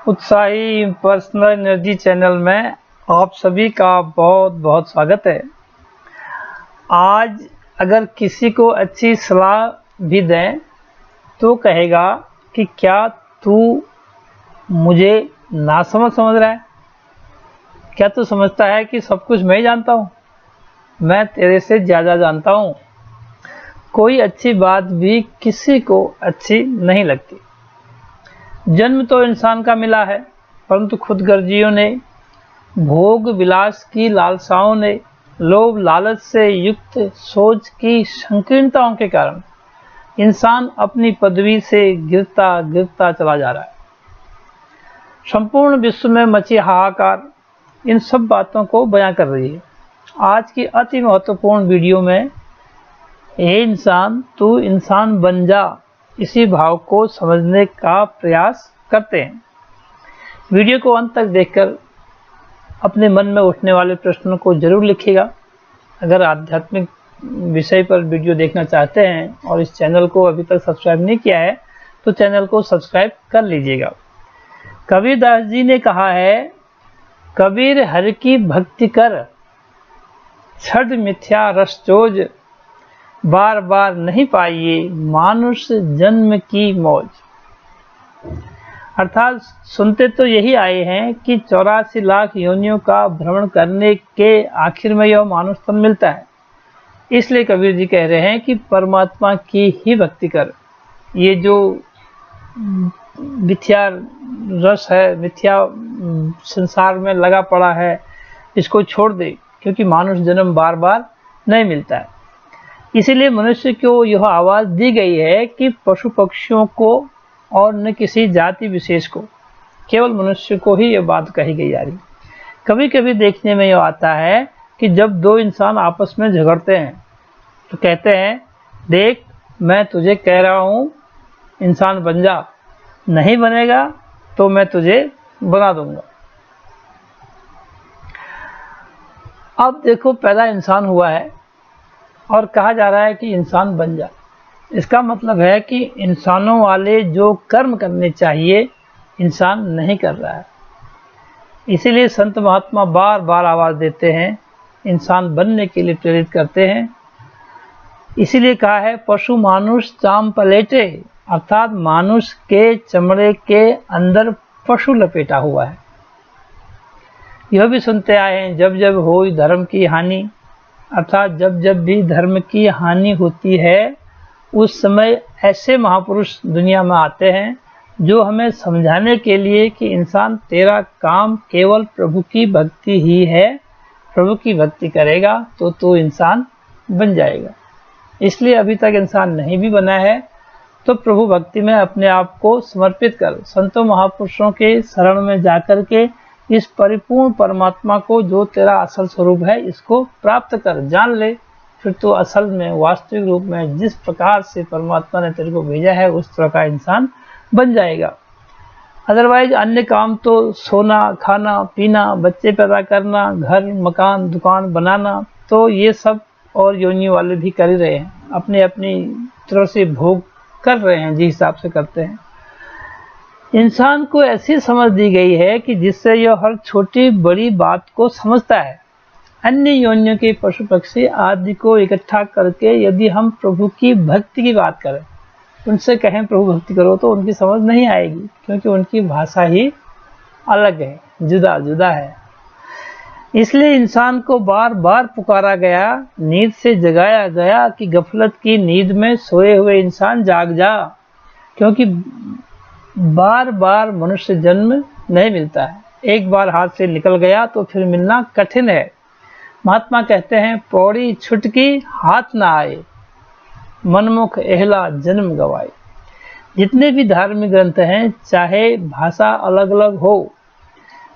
उत्साही personal energy channel में आप सभी का बहुत बहुत स्वागत है। आज अगर किसी को अच्छी सलाह भी दें तो कहेगा कि क्या तू मुझे नासमझ समझ रहा है? क्या तू समझता है कि सब कुछ मैं ही जानता हूँ? मैं तेरे से ज़्यादा जानता हूँ। कोई अच्छी बात भी किसी को अच्छी नहीं लगती। जन्म तो इंसान का मिला है, परंतु खुदगर्जियों ने, भोग विलास की लालसाओं ने, लोभ लालच से युक्त सोच की संकीर्णताओं के कारण इंसान अपनी पदवी से गिरता गिरता चला जा रहा है। संपूर्ण विश्व में मची हाहाकार इन सब बातों को बयां कर रही है। आज की अति महत्वपूर्ण वीडियो में हे इंसान तू इंसान बन जा, इसी भाव को समझने का प्रयास करते हैं। वीडियो को अंत तक देखकर अपने मन में उठने वाले प्रश्नों को जरूर लिखिएगा। अगर आध्यात्मिक विषय पर वीडियो देखना चाहते हैं और इस चैनल को अभी तक सब्सक्राइब नहीं किया है तो चैनल को सब्सक्राइब कर लीजिएगा। कबीरदास जी ने कहा है, कबीर हरि की भक्ति कर, छद मिथ्या रस चोज, बार बार नहीं पाइए मानुष जन्म की मौज। अर्थात सुनते तो यही आए हैं कि 84 लाख योनियों का भ्रमण करने के आखिर में यह मानुष तन मिलता है। इसलिए कबीर जी कह रहे हैं कि परमात्मा की ही भक्ति कर। ये जो मिथ्या रस है, मिथ्या संसार में लगा पड़ा है, इसको छोड़ दे, क्योंकि मानुष जन्म बार बार नहीं मिलता है। इसीलिए मनुष्य को यह आवाज दी गई है कि पशु पक्षियों को और न किसी जाति विशेष को, केवल मनुष्य को ही यह बात कही गई जा रही। कभी कभी देखने में यह आता है कि जब दो इंसान आपस में झगड़ते हैं तो कहते हैं, देख मैं तुझे कह रहा हूँ इंसान बन जा, नहीं बनेगा तो मैं तुझे बना दूंगा। अब देखो, पैदा इंसान हुआ है और कहा जा रहा है कि इंसान बन जा। इसका मतलब है कि इंसानों वाले जो कर्म करने चाहिए इंसान नहीं कर रहा है। इसीलिए संत महात्मा बार बार आवाज देते हैं, इंसान बनने के लिए प्रेरित करते हैं। इसीलिए कहा है, पशु मानुष चाम पलेटे, अर्थात मानुष के चमड़े के अंदर पशु लपेटा हुआ है। यह भी सुनते आए हैं, जब जब हो धर्म की हानि, अर्थात जब जब भी धर्म की हानि होती है उस समय ऐसे महापुरुष दुनिया में आते हैं जो हमें समझाने के लिए कि इंसान तेरा काम केवल प्रभु की भक्ति ही है, प्रभु की भक्ति करेगा तो तू इंसान बन जाएगा। इसलिए अभी तक इंसान नहीं भी बना है तो प्रभु भक्ति में अपने आप को समर्पित कर, संतों महापुरुषों के शरण में जाकर के इस परिपूर्ण परमात्मा को, जो तेरा असल स्वरूप है, इसको प्राप्त कर, जान ले। फिर तो असल में वास्तविक रूप में जिस प्रकार से परमात्मा ने तेरे को भेजा है उस तरह का इंसान बन जाएगा। अदरवाइज अन्य काम तो सोना, खाना, पीना, बच्चे पैदा करना, घर मकान दुकान बनाना, तो ये सब और योनि वाले भी कर ही रहे हैं, अपने अपनी तरह से भोग कर रहे हैं, जिस हिसाब से करते हैं। इंसान को ऐसी समझ दी गई है कि जिससे यह हर छोटी बड़ी बात को समझता है। अन्य योनियों के पशु पक्षी आदि को इकट्ठा करके यदि हम प्रभु की भक्ति की बात करें, उनसे कहें प्रभु भक्ति करो, तो उनकी समझ नहीं आएगी, क्योंकि उनकी भाषा ही अलग है, जुदा जुदा है। इसलिए इंसान को बार बार पुकारा गया, नींद से जगाया गया कि गफलत की नींद में सोए हुए इंसान जाग जा, क्योंकि बार बार मनुष्य जन्म नहीं मिलता है। एक बार हाथ से निकल गया तो फिर मिलना कठिन है। महात्मा कहते हैं, पौड़ी छुटकी हाथ ना आए, मनमुख एहला जन्म गवाए। जितने भी धार्मिक ग्रंथ हैं, चाहे भाषा अलग अलग हो,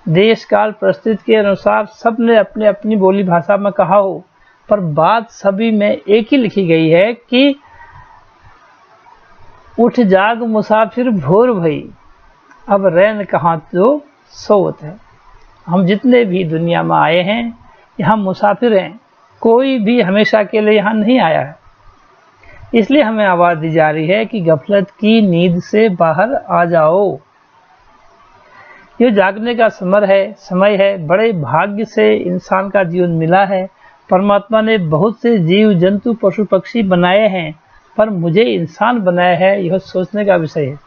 देश काल परिस्थिति के अनुसार सब ने अपने अपनी बोली भाषा में कहा हो, पर बात सभी में एक ही लिखी गई है कि उठ जाग मुसाफिर भोर भई, अब रैन कहाँ तो सोवत है। हम जितने भी दुनिया में आए हैं यहाँ मुसाफिर हैं, कोई भी हमेशा के लिए यहाँ नहीं आया है। इसलिए हमें आवाज दी जा रही है कि गफलत की नींद से बाहर आ जाओ। ये जागने का समय है। बड़े भाग्य से इंसान का जीवन मिला है। परमात्मा ने बहुत से जीव जंतु पशु पक्षी बनाए हैं, पर मुझे इंसान बनाया है, यह सोचने का विषय है।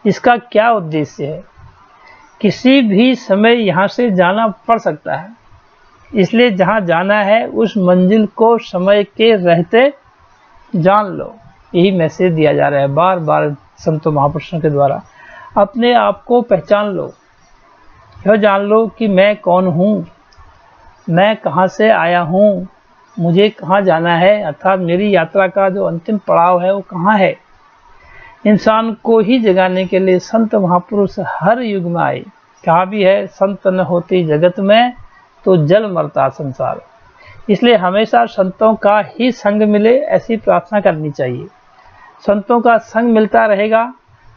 इसका क्या उद्देश्य है? किसी भी समय यहाँ से जाना पड़ सकता है, इसलिए जहाँ जाना है उस मंजिल को समय के रहते जान लो। यही मैसेज दिया जा रहा है बार बार संतों महापुरुषों के द्वारा। अपने आप को पहचान लो, यह जान लो कि मैं कौन हूँ, मैं कहाँ से आया हूँ, मुझे कहाँ जाना है, अर्थात मेरी यात्रा का जो अंतिम पड़ाव है वो कहाँ है। इंसान को ही जगाने के लिए संत महापुरुष हर युग में आए। कहा भी है, संत न होती जगत में तो जल मरता संसार। इसलिए हमेशा संतों का ही संग मिले, ऐसी प्रार्थना करनी चाहिए। संतों का संग मिलता रहेगा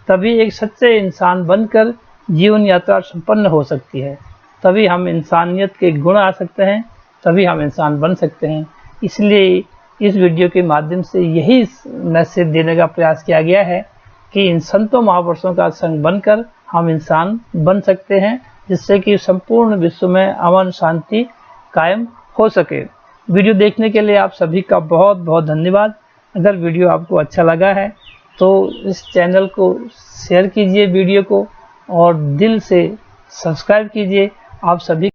तभी एक सच्चे इंसान बनकर जीवन यात्रा संपन्न हो सकती है। तभी हम इंसानियत के गुण आ सकते हैं, तभी हम इंसान बन सकते हैं। इसलिए इस वीडियो के माध्यम से यही मैसेज देने का प्रयास किया गया है कि इन संतों महापुरुषों का संग बनकर हम इंसान बन सकते हैं, जिससे कि संपूर्ण विश्व में अमन शांति कायम हो सके। वीडियो देखने के लिए आप सभी का बहुत बहुत धन्यवाद। अगर वीडियो आपको अच्छा लगा है तो इस चैनल को शेयर कीजिए वीडियो को, और दिल से सब्सक्राइब कीजिए। आप सभी